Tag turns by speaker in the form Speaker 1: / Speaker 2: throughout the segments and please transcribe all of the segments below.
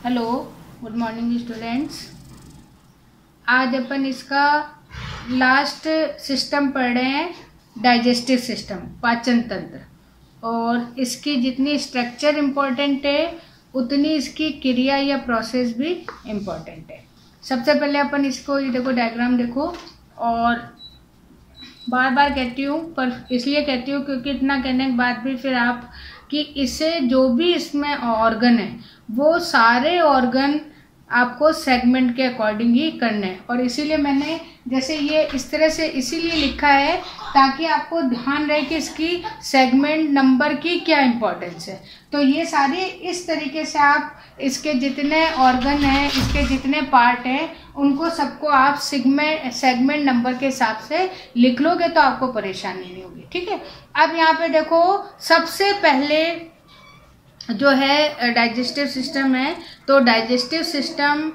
Speaker 1: Hello, good morning students. आज अपन इसका last system पढ़ रहे हैं, डाइजेस्टिव सिस्टम, पाचन तंत्र। और इसकी जितनी स्ट्रक्चर इम्पोर्टेंट है उतनी इसकी क्रिया या प्रोसेस भी इम्पोर्टेंट है। सबसे पहले अपन इसको ये देखो, डायग्राम देखो। और बार बार कहती हूँ, पर इसलिए कहती हूँ क्योंकि इतना कहने के बाद भी फिर आप कि इसे जो भी इसमें ऑर्गन है वो सारे ऑर्गन आपको सेगमेंट के अकॉर्डिंग ही करना है। और इसीलिए मैंने जैसे ये इस तरह से इसीलिए लिखा है ताकि आपको ध्यान रहे कि इसकी सेगमेंट नंबर की क्या इम्पोर्टेंस है। तो ये सारे इस तरीके से आप इसके जितने ऑर्गन हैं, इसके जितने पार्ट हैं, उनको सबको आप सेगमेंट नंबर के हिसाब से लिख लोगे तो आपको परेशानी नहीं होगी। ठीक है। अब यहाँ पे देखो, सबसे पहले जो है डाइजेस्टिव सिस्टम है। तो डाइजेस्टिव सिस्टम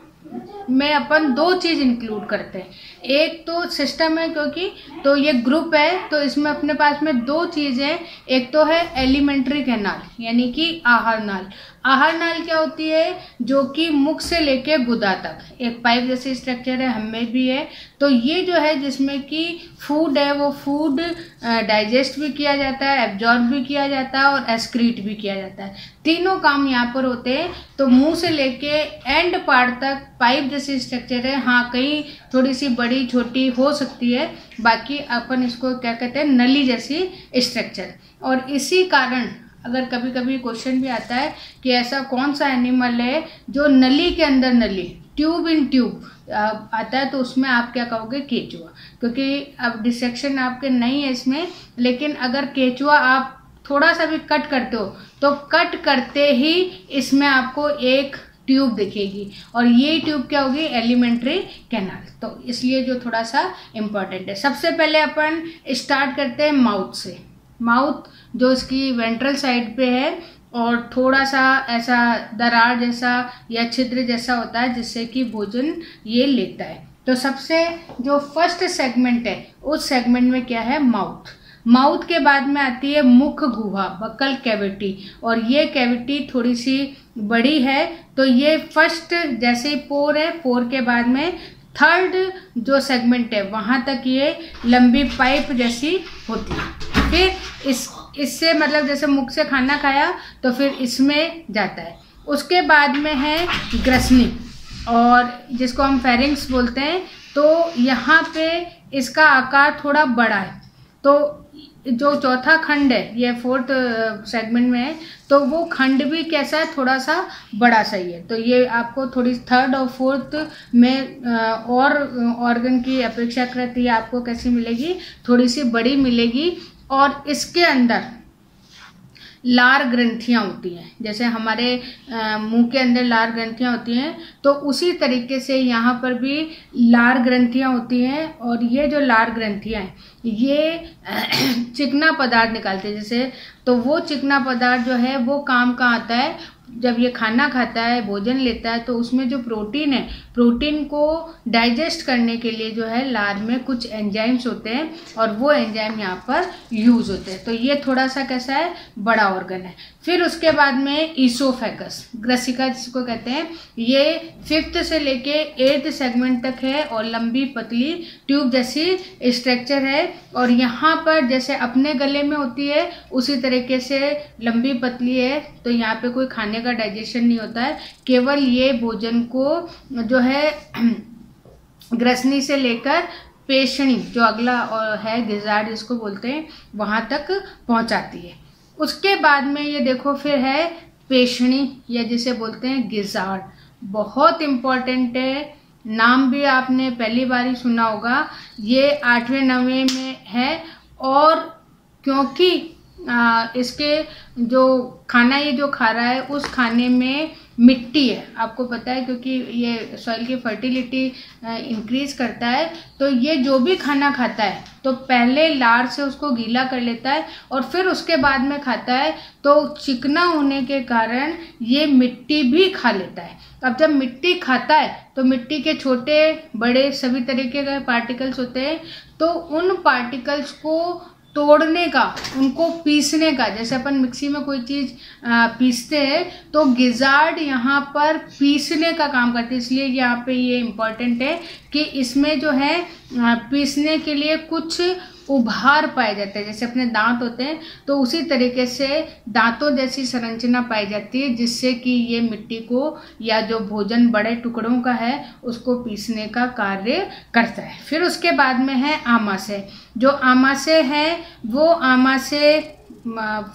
Speaker 1: में अपन दो चीज़ इंक्लूड करते हैं। एक तो सिस्टम है क्योंकि तो ये ग्रुप है, तो इसमें अपने पास में दो चीज़ें। एक तो है एलिमेंट्री कैनाल यानी कि आहार नाल। आहार नाल क्या होती है? जो कि मुख से लेके गुदा तक एक पाइप जैसी स्ट्रक्चर है, हमें भी है। तो ये जो है जिसमें कि फूड है, वो फूड डाइजेस्ट भी किया जाता है, एब्जॉर्ब भी किया जाता है और एक्सक्रीट भी किया जाता है। तीनों काम यहाँ पर होते हैं। तो मुंह से लेके एंड पार्ट तक पाइप जैसी स्ट्रक्चर है। हाँ, कहीं थोड़ी सी बड़ी छोटी हो सकती है, बाकी अपन इसको क्या कहते हैं, नली जैसी स्ट्रक्चर। और इसी कारण अगर कभी कभी क्वेश्चन भी आता है कि ऐसा कौन सा एनिमल है जो नली के अंदर नली, ट्यूब इन ट्यूब आता है, तो उसमें आप क्या कहोगे? केचुआ। क्योंकि अब डिसेक्शन आपके नहीं है इसमें, लेकिन अगर केचुआ आप थोड़ा सा भी कट करते हो तो कट करते ही इसमें आपको एक ट्यूब दिखेगी और ये ट्यूब क्या होगी? Alimentary canal. तो इसलिए जो थोड़ा सा इम्पोर्टेंट है। सबसे पहले अपन स्टार्ट करते हैं माउथ से। माउथ जो इसकी वेंट्रल साइड पे है और थोड़ा सा ऐसा दरार जैसा या छिद्र जैसा होता है जिससे कि भोजन ये लेता है। तो सबसे जो फर्स्ट सेगमेंट है उस सेगमेंट में क्या है? माउथ। माउथ के बाद में आती है मुख गुहा, बकल कैविटी। और ये कैविटी थोड़ी सी बड़ी है। तो ये फर्स्ट जैसे पोर है, पोर के बाद में थर्ड जो सेगमेंट है वहाँ तक ये लंबी पाइप जैसी होती है। फिर इससे मतलब जैसे मुख से खाना खाया तो फिर इसमें जाता है। उसके बाद में है ग्रसनी, और जिसको हम फेरिंक्स बोलते हैं। तो यहाँ पे इसका आकार थोड़ा बड़ा है। तो जो चौथा खंड है, ये फोर्थ सेगमेंट में है, तो वो खंड भी कैसा है? थोड़ा सा बड़ा सही है। तो ये आपको थोड़ी थर्ड और फोर्थ में और ऑर्गन की अपेक्षाकृत आपको कैसी मिलेगी? थोड़ी सी बड़ी मिलेगी। और इसके अंदर लार ग्रंथियाँ होती हैं, जैसे हमारे मुंह के अंदर लार ग्रंथियाँ होती हैं, तो उसी तरीके से यहाँ पर भी लार ग्रंथियाँ होती हैं। और ये जो लार ग्रंथियाँ हैं ये चिकना पदार्थ निकालते हैं जैसे। तो वो चिकना पदार्थ जो है वो काम का आता है जब ये खाना खाता है, भोजन लेता है, तो उसमें जो प्रोटीन है, प्रोटीन को डाइजेस्ट करने के लिए जो है लार में कुछ एंजाइम्स होते हैं और वो एंजाइम यहाँ पर यूज होते हैं। तो ये थोड़ा सा कैसा है? बड़ा ऑर्गन है। फिर उसके बाद में ईसोफेगस, ग्रसिका जिसको कहते हैं, ये फिफ्थ से लेके एट्थ सेगमेंट तक है और लंबी पतली ट्यूब जैसी स्ट्रक्चर है। और यहाँ पर जैसे अपने गले में होती है उसी तरीके से लंबी पतली है। तो यहाँ पे कोई खाने का डाइजेशन नहीं होता है, केवल ये भोजन को जो है ग्रसनी से लेकर पेशणी, जो अगला है गिजार्ड जिसको बोलते हैं, वहाँ तक पहुँचाती है। उसके बाद में ये देखो फिर है पेशणी या जिसे बोलते हैं गिजार्ड। बहुत इम्पॉर्टेंट है, नाम भी आपने पहली बार ही सुना होगा। ये 8वें 9वें में है। और क्योंकि इसके जो खाना ये जो खा रहा है उस खाने में मिट्टी है, आपको पता है, क्योंकि ये सॉइल की फर्टिलिटी इंक्रीज करता है। तो ये जो भी खाना खाता है तो पहले लार से उसको गीला कर लेता है और फिर उसके बाद में खाता है। तो चिकना होने के कारण ये मिट्टी भी खा लेता है। अब जब मिट्टी खाता है तो मिट्टी के छोटे बड़े सभी तरीके के पार्टिकल्स होते हैं। तो उन पार्टिकल्स को तोड़ने का, उनको पीसने का। जैसे अपन मिक्सी में कोई चीज़ पीसते हैं तो गिजार्ड यहाँ पर पीसने का काम करते हैं। इसलिए यहाँ पे ये इम्पोर्टेंट है कि इसमें जो है पीसने के लिए कुछ उभार पाए जाते हैं। जैसे अपने दांत होते हैं तो उसी तरीके से दांतों जैसी संरचना पाई जाती है, जिससे कि ये मिट्टी को या जो भोजन बड़े टुकड़ों का है उसको पीसने का कार्य करता है। फिर उसके बाद में है आमाशय। जो आमाशय है वो आमाशय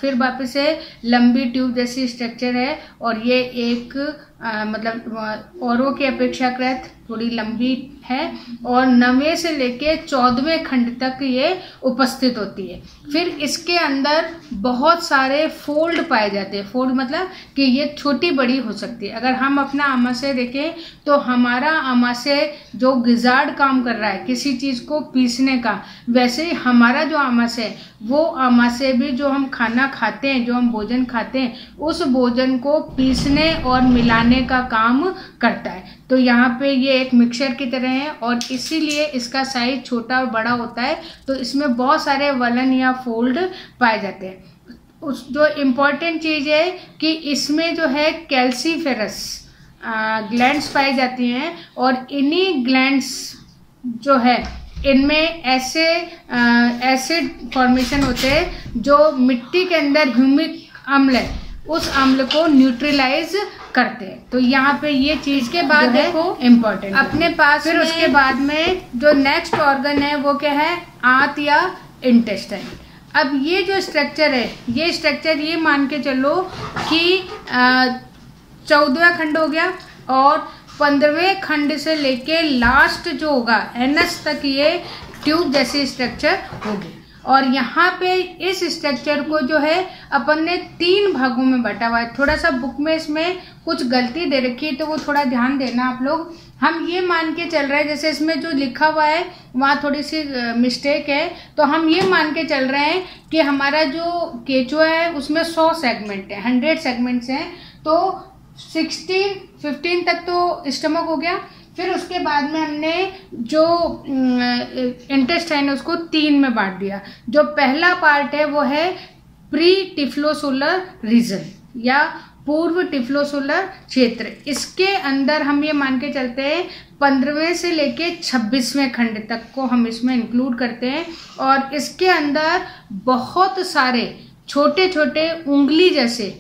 Speaker 1: फिर वापस से लंबी ट्यूब जैसी स्ट्रक्चर है और ये एक मतलब औरों की अपेक्षाकृत थोड़ी लंबी है और 9वें से लेके 14वें खंड तक ये उपस्थित होती है। फिर इसके अंदर बहुत सारे फोल्ड पाए जाते हैं। फोल्ड मतलब कि ये छोटी बड़ी हो सकती है। अगर हम अपना आमाशय देखें तो हमारा आमाशय जो गिजार्ड काम कर रहा है किसी चीज़ को पीसने का, वैसे ही हमारा जो आमाशय है वो आमाशय भी जो हम खाना खाते हैं, जो हम भोजन खाते हैं, उस भोजन को पीसने और मिलाने का काम करता है। तो यहाँ पे ये एक मिक्सचर की तरह है और इसीलिए इसका साइज छोटा और बड़ा होता है। तो इसमें बहुत सारे वलन या फोल्ड पाए जाते हैं। उस जो इम्पोर्टेंट चीज़ है कि इसमें जो है कैल्सीफेरस ग्लैंड्स पाई जाती हैं और इन्हीं ग्लैंड्स जो है इनमें ऐसे एसिड फॉर्मेशन होते हैं जो मिट्टी के अंदर ह्यूमिक अम्ल है उस अम्ल को न्यूट्रलाइज करते हैं। तो यहाँ पे ये चीज के बाद देखो इम्पोर्टेंट अपने पास। फिर उसके बाद में जो नेक्स्ट ऑर्गन है वो क्या है, आंत या इंटेस्टाइन। अब ये जो स्ट्रक्चर है, ये स्ट्रक्चर ये मान के चलो कि 14वां खंड हो गया और 15वें खंड से लेके लास्ट जो होगा एनस तक ये ट्यूब जैसी स्ट्रक्चर होगी। और यहाँ पे इस स्ट्रक्चर को जो है अपन ने 3 भागों में बांटा हुआ है। थोड़ा सा बुक में इसमें कुछ गलती दे रखी है तो वो थोड़ा ध्यान देना आप लोग। हम ये मान के चल रहे हैं, जैसे इसमें जो लिखा हुआ है वहाँ थोड़ी सी मिस्टेक है, तो हम ये मान के चल रहे हैं कि हमारा जो केचुआ है उसमें 100 सेगमेंट है, 100 सेगमेंट्स हैं। तो 15 तक तो स्टमक हो गया। फिर उसके बाद में हमने जो इंटेस्टाइन है उसको 3 में बांट दिया। जो पहला पार्ट है वो है प्री टिफ्लोसोलर रीजन या पूर्व टिफ्लोसोलर क्षेत्र। इसके अंदर हम ये मान के चलते हैं 15वें से लेके 26वें खंड तक को हम इसमें इंक्लूड करते हैं। और इसके अंदर बहुत सारे छोटे छोटे उंगली जैसे,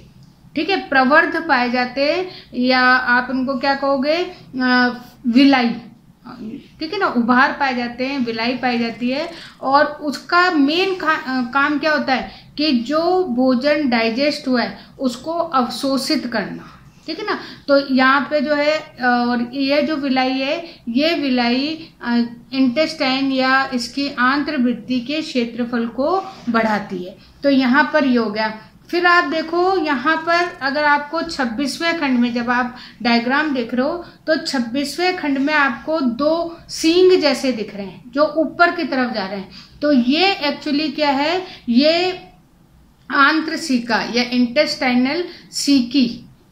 Speaker 1: ठीक है, प्रवर्ध पाए जाते हैं या आप उनको क्या कहोगे, विलाई, ठीक है ना, उभार पाए जाते हैं, विलाई पाई जाती है। और उसका मेन काम क्या होता है कि जो भोजन डाइजेस्ट हुआ है उसको अवशोषित करना, ठीक है ना। तो यहाँ पे जो है और ये जो विलाई है ये विलाई इंटेस्टाइन या इसकी आंत्रवृत्ति के क्षेत्रफल को बढ़ाती है। तो यहाँ पर ये हो गया। फिर आप देखो यहाँ पर अगर आपको 26वें खंड में जब आप डायग्राम देख रहे हो तो 26वें खंड में आपको 2 सींग जैसे दिख रहे हैं जो ऊपर की तरफ जा रहे हैं। तो ये एक्चुअली क्या है, ये आंत्रसिका या इंटेस्टाइनल सीकी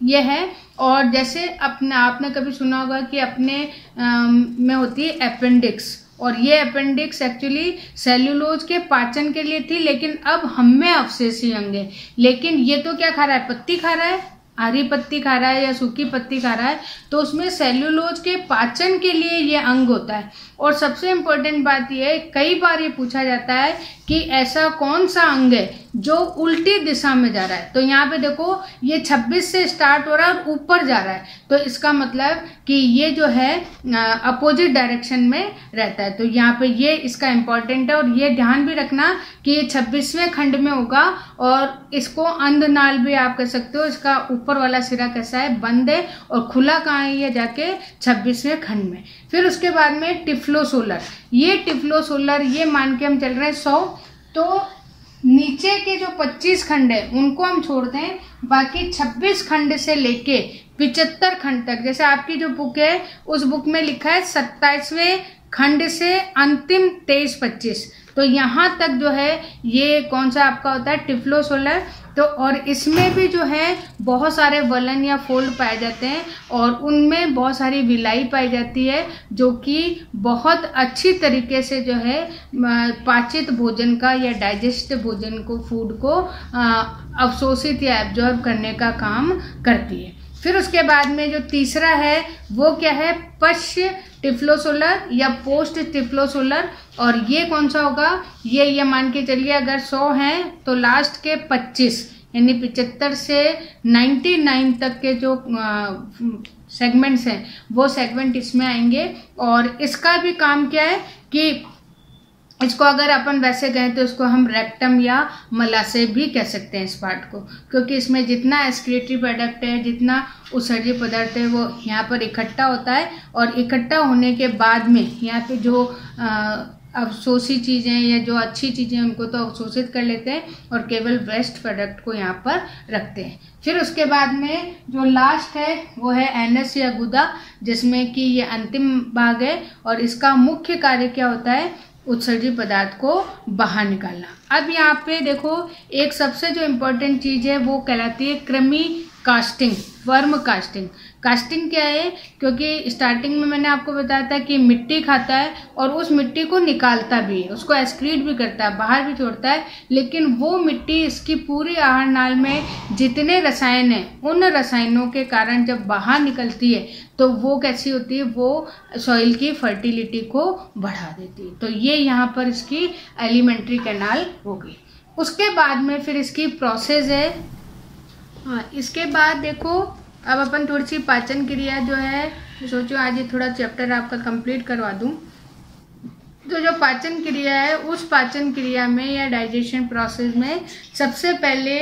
Speaker 1: ये है। और जैसे आपने कभी सुना होगा कि अपने में होती है अपेंडिक्स, और ये अपेंडिक्स एक्चुअली सेल्यूलोज के पाचन के लिए थी, लेकिन अब हमें अवशेषी अंग है। लेकिन ये तो क्या खा रहा है, पत्ती खा रहा है, हरी पत्ती खा रहा है या सूखी पत्ती खा रहा है। तो उसमें सेल्यूलोज के पाचन के लिए ये अंग होता है। और सबसे इम्पोर्टेंट बात ये है, कई बार ये पूछा जाता है कि ऐसा कौन सा अंग है जो उल्टी दिशा में जा रहा है। तो यहाँ पे देखो ये 26 से स्टार्ट हो रहा है और ऊपर जा रहा है, तो इसका मतलब कि ये जो है अपोजिट डायरेक्शन में रहता है। तो यहाँ पे ये इसका इम्पोर्टेंट है। और ये ध्यान भी रखना कि ये 26वें खंड में होगा। और इसको अंधनाल भी आप कह सकते हो। इसका ऊपर वाला सिरा कैसा है, बंद है, और खुला कहाँ है, ये जाके 26वें खंड में। फिर उसके बाद में टिफ्लोसोलर, ये टिफ्लोसोलर ये मान के हम चल रहे हैं 100। तो नीचे के जो 25 खंड है उनको हम छोड़ दें, बाकी 26 खंड से लेके 75 खंड तक, जैसे आपकी जो बुक है उस बुक में लिखा है 27वें खंड से अंतिम 23-25, तो यहाँ तक जो है ये कौन सा आपका होता है, टिफ्लोसोलर। तो और इसमें भी जो है बहुत सारे वलन या फोल्ड पाए जाते हैं और उनमें बहुत सारी विलाई पाई जाती है, जो कि बहुत अच्छी तरीके से जो है पाचित भोजन का या डाइजेस्ट भोजन को, फूड को अवशोषित या एब्जॉर्ब करने का काम करती है। फिर उसके बाद में जो तीसरा है वो क्या है, पश्च टिफ्लोसोलर या पोस्ट टिफ्लोसोलर। और ये कौन सा होगा, ये मान के चलिए अगर 100 हैं तो लास्ट के 25 यानी 75 से 99 तक के जो सेगमेंट्स हैं वो सेगमेंट इसमें आएंगे। और इसका भी काम क्या है कि इसको अगर अपन वैसे कहें तो इसको हम रेक्टम या मलाशय भी कह सकते हैं इस पार्ट को, क्योंकि इसमें जितना एक्सक्रीटरी प्रोडक्ट है, जितना उत्सर्जी पदार्थ है वो यहाँ पर इकट्ठा होता है। और इकट्ठा होने के बाद में यहाँ पे जो अवशोषी चीज़ें या जो अच्छी चीज़ें उनको तो अवशोषित कर लेते हैं और केवल वेस्ट प्रोडक्ट को यहाँ पर रखते हैं। फिर उसके बाद में जो लास्ट है वो है एनस या गुदा, जिसमें कि ये अंतिम भाग है और इसका मुख्य कार्य क्या होता है, उत्सर्जी पदार्थ को बाहर निकालना। अब यहाँ पे देखो एक सबसे जो इम्पोर्टेंट चीज़ है वो कहलाती है कृमि कास्टिंग, वर्म कास्टिंग। कास्टिंग क्या है, क्योंकि स्टार्टिंग में मैंने आपको बताया था कि मिट्टी खाता है और उस मिट्टी को निकालता भी है, उसको एक्सक्रीट भी करता है, बाहर भी छोड़ता है, लेकिन वो मिट्टी इसकी पूरी आहार नाल में जितने रसायन हैं उन रसायनों के कारण जब बाहर निकलती है तो वो कैसी होती है, वो सॉइल की फर्टिलिटी को बढ़ा देती है। तो ये यहाँ पर इसकी एलिमेंट्री कैनाल होगी। उसके बाद में फिर इसकी प्रोसेस है। हाँ, इसके बाद देखो अब अपन थोड़ी सी पाचन क्रिया जो है, सोचो आज ये थोड़ा चैप्टर आपका कंप्लीट करवा दूं। तो जो पाचन क्रिया है उस पाचन क्रिया में या डाइजेशन प्रोसेस में सबसे पहले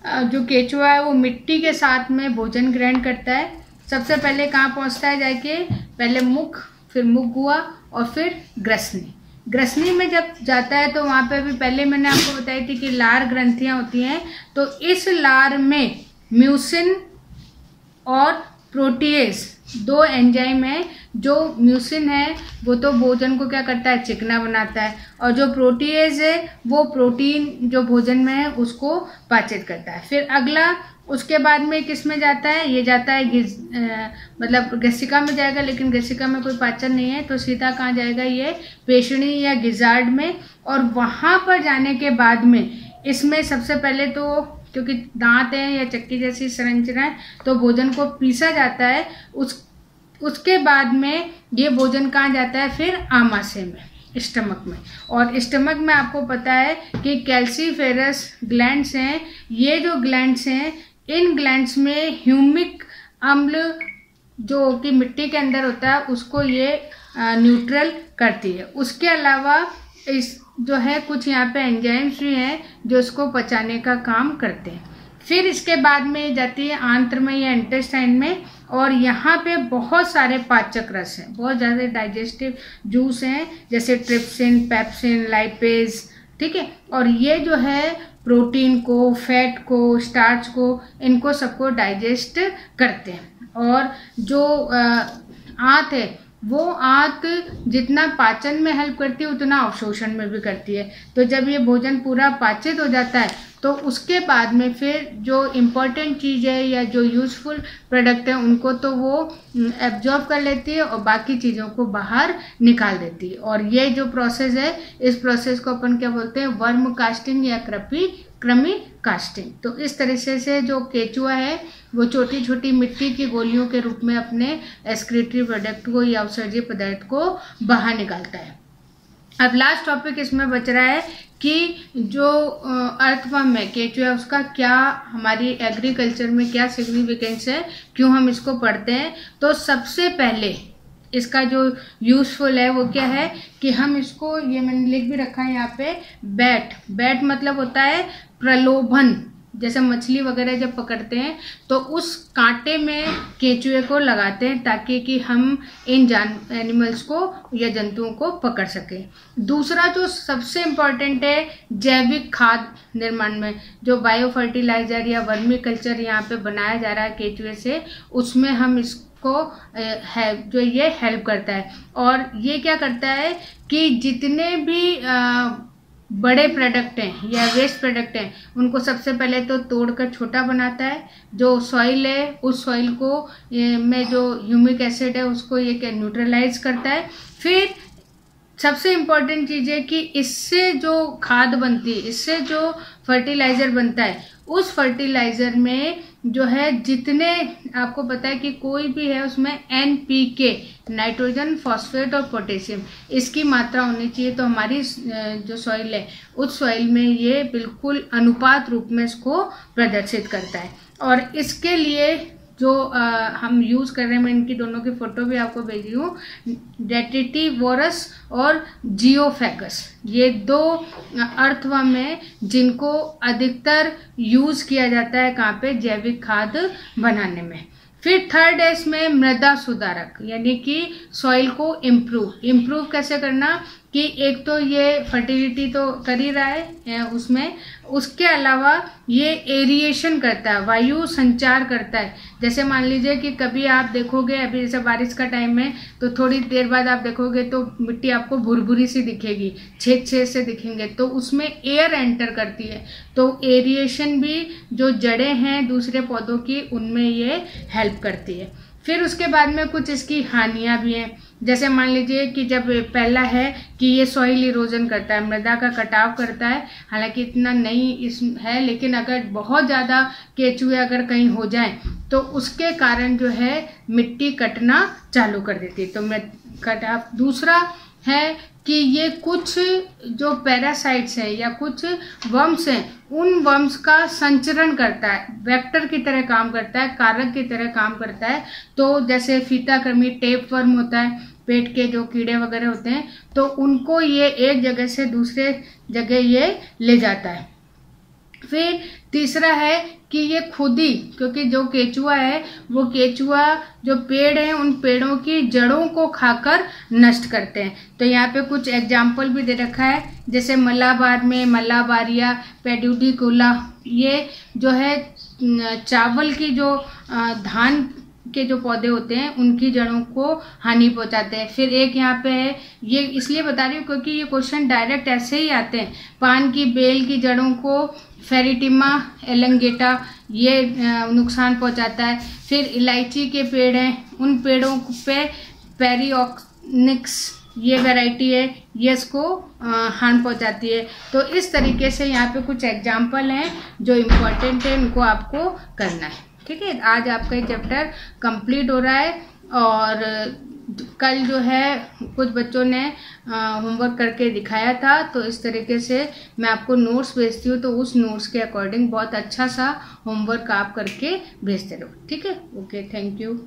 Speaker 1: जो केचुआ है वो मिट्टी के साथ में भोजन ग्रहण करता है। सबसे पहले कहाँ पहुँचता है जाके, पहले मुख, फिर मुखगुआ और फिर ग्रसनी। ग्रसनी में जब जाता है तो वहाँ पे भी पहले मैंने आपको बताई थी कि लार ग्रंथियाँ होती हैं। तो इस लार में म्यूसिन और प्रोटीएज दो एंजाइम है। जो म्यूसिन है वो तो भोजन को क्या करता है, चिकना बनाता है, और जो प्रोटीएज है वो प्रोटीन जो भोजन में है उसको पाचित करता है। फिर अगला उसके बाद में किस में जाता है, ये जाता है मतलब गैसिका में जाएगा, लेकिन गैसिका में कोई पाचन नहीं है तो सीधा कहाँ जाएगा, ये पेशणी या गिजार्ड में। और वहाँ पर जाने के बाद में इसमें सबसे पहले तो क्योंकि दांत हैं या चक्की जैसी संरचना है तो भोजन को पीसा जाता है। उसके बाद में ये भोजन कहाँ जाता है, फिर आमाशय में, स्टमक में। और स्टमक में आपको पता है कि कैल्सीफेरस ग्लैंड्स हैं। ये जो ग्लैंड्स हैं इन ग्लैंड्स में ह्यूमिक अम्ल जो कि मिट्टी के अंदर होता है उसको ये न्यूट्रल करती है। उसके अलावा इस जो है कुछ यहाँ पे एंजाइम्स भी हैं जो इसको पचाने का काम करते हैं। फिर इसके बाद में जाती है आंत्र में या इंटेस्टाइन में, और यहाँ पे बहुत सारे पाचक रस हैं, बहुत ज़्यादा डाइजेस्टिव जूस हैं, जैसे ट्रिप्सिन, पेप्सिन, लाइपेज, ठीक है। और ये जो है प्रोटीन को, फैट को, स्टार्च को, इनको सबको डाइजेस्ट करते हैं। और जो आंत है वो आंत जितना पाचन में हेल्प करती है उतना अवशोषण में भी करती है। तो जब ये भोजन पूरा पाचित हो जाता है तो उसके बाद में फिर जो इम्पोर्टेंट चीज़ है या जो यूज़फुल प्रोडक्ट है उनको तो वो एब्जॉर्ब कर लेती है और बाकी चीज़ों को बाहर निकाल देती है। और ये जो प्रोसेस है इस प्रोसेस को अपन क्या बोलते हैं, वर्म कास्टिंग या कृमि कास्टिंग। तो इस तरह से जो केचुआ है वो छोटी छोटी मिट्टी की गोलियों के रूप में अपने एक्सक्रीटरी प्रोडक्ट को या उत्सर्जी पदार्थ को बाहर निकालता है। अब लास्ट टॉपिक इसमें बच रहा है कि जो अर्थवर्म है केचुआ, उसका क्या हमारी एग्रीकल्चर में क्या सिग्निफिकेंस है, क्यों हम इसको पढ़ते हैं। तो सबसे पहले इसका जो यूज़फुल है वो क्या है कि हम इसको, ये मैंने लिख भी रखा है यहाँ पे, बैट मतलब होता है प्रलोभन। जैसे मछली वगैरह जब पकड़ते हैं तो उस कांटे में केचुए को लगाते हैं ताकि कि हम इन एनिमल्स को या जंतुओं को पकड़ सकें। दूसरा जो सबसे इम्पॉर्टेंट है जैविक खाद निर्माण में, जो बायो फर्टिलाइजर या वर्मी कल्चर यहाँ पे बनाया जा रहा है केचुए से, उसमें हम इसको जो ये हेल्प करता है। और ये क्या करता है कि जितने भी बड़े प्रोडक्ट हैं या वेस्ट प्रोडक्ट हैं उनको सबसे पहले तो तोड़कर छोटा बनाता है। जो सॉइल है उस सॉइल को में जो ह्यूमिक एसिड है उसको ये न्यूट्रलाइज करता है। फिर सबसे इम्पॉर्टेंट चीज़ है कि इससे जो खाद बनती है, इससे जो फर्टिलाइज़र बनता है, उस फर्टिलाइज़र में जो है जितने आपको पता है कि कोई भी है उसमें NPK, नाइट्रोजन, फॉस्फेट और पोटेशियम, इसकी मात्रा होनी चाहिए। तो हमारी जो सॉइल है उस सॉइल में ये बिल्कुल अनुपात रूप में इसको प्रदर्शित करता है। और इसके लिए जो हम यूज़ कर रहे हैं, मैं इनकी दोनों की फ़ोटो भी आपको भेजी हूँ, डेट्रिटिवोरस और जियोफैगस, ये 2 अर्थवर्म हैं जिनको अधिकतर यूज़ किया जाता है कहाँ पे, जैविक खाद बनाने में। फिर थर्ड है इसमें मृदा सुधारक, यानी कि सॉइल को इम्प्रूव कैसे करना, कि एक तो ये फर्टिलिटी तो कर ही रहा है उसमें, उसके अलावा ये एरिएशन करता है, वायु संचार करता है। जैसे मान लीजिए कि कभी आप देखोगे, अभी जैसे बारिश का टाइम है तो थोड़ी देर बाद आप देखोगे तो मिट्टी आपको भुरभुरी सी दिखेगी, छेद से दिखेंगे, तो उसमें एयर एंटर करती है। तो एरिएशन भी जो जड़ें हैं दूसरे पौधों की, उनमें ये हेल्प करती है। फिर उसके बाद में कुछ इसकी हानियाँ भी हैं। जैसे मान लीजिए कि जब पहला है कि ये सॉइल इरोजन करता है, मृदा का कटाव करता है। हालांकि इतना नहीं इस है, लेकिन अगर बहुत ज़्यादा केचुए अगर कहीं हो जाएं तो उसके कारण जो है मिट्टी कटना चालू कर देती है, तो कटाव। दूसरा है कि ये कुछ जो पैरासाइट्स हैं या कुछ वर्म्स हैं, उन वर्म्स का संचरण करता है, वेक्टर की तरह काम करता है, कारक की तरह काम करता है। तो जैसे फीताकृमि टेप वर्म होता है, पेट के जो कीड़े वगैरह होते हैं, तो उनको ये एक जगह से दूसरे जगह ये ले जाता है। फिर तीसरा है कि ये खुद ही, क्योंकि जो केचुआ है वो केचुआ जो पेड़ हैं उन पेड़ों की जड़ों को खाकर नष्ट करते हैं। तो यहाँ पे कुछ एग्जाम्पल भी दे रखा है, जैसे मलाबार में मलाबारिया पेडुडिकुला, ये जो है चावल की जो धान के जो पौधे होते हैं उनकी जड़ों को हानि पहुंचाते हैं। फिर एक यहाँ पे है, ये इसलिए बता रही हूँ क्योंकि ये क्वेश्चन डायरेक्ट ऐसे ही आते हैं। पान की बेल की जड़ों को फेरिटिमा एलंगेटा ये नुकसान पहुंचाता है। फिर इलायची के पेड़ हैं, उन पेड़ों पे पेरियोनिक्स ये वैरायटी है, ये इसको हानि पहुंचाती है। तो इस तरीके से यहाँ पे कुछ एग्जाम्पल हैं जो इम्पोर्टेंट है, उनको आपको करना है। ठीक है, आज आपका ये चैप्टर कंप्लीट हो रहा है और कल जो है कुछ बच्चों ने होमवर्क करके दिखाया था, तो इस तरीके से मैं आपको नोट्स भेजती हूँ, तो उस नोट्स के अकॉर्डिंग बहुत अच्छा सा होमवर्क आप करके भेजते रहो। ठीक है, ओके, थैंक यू।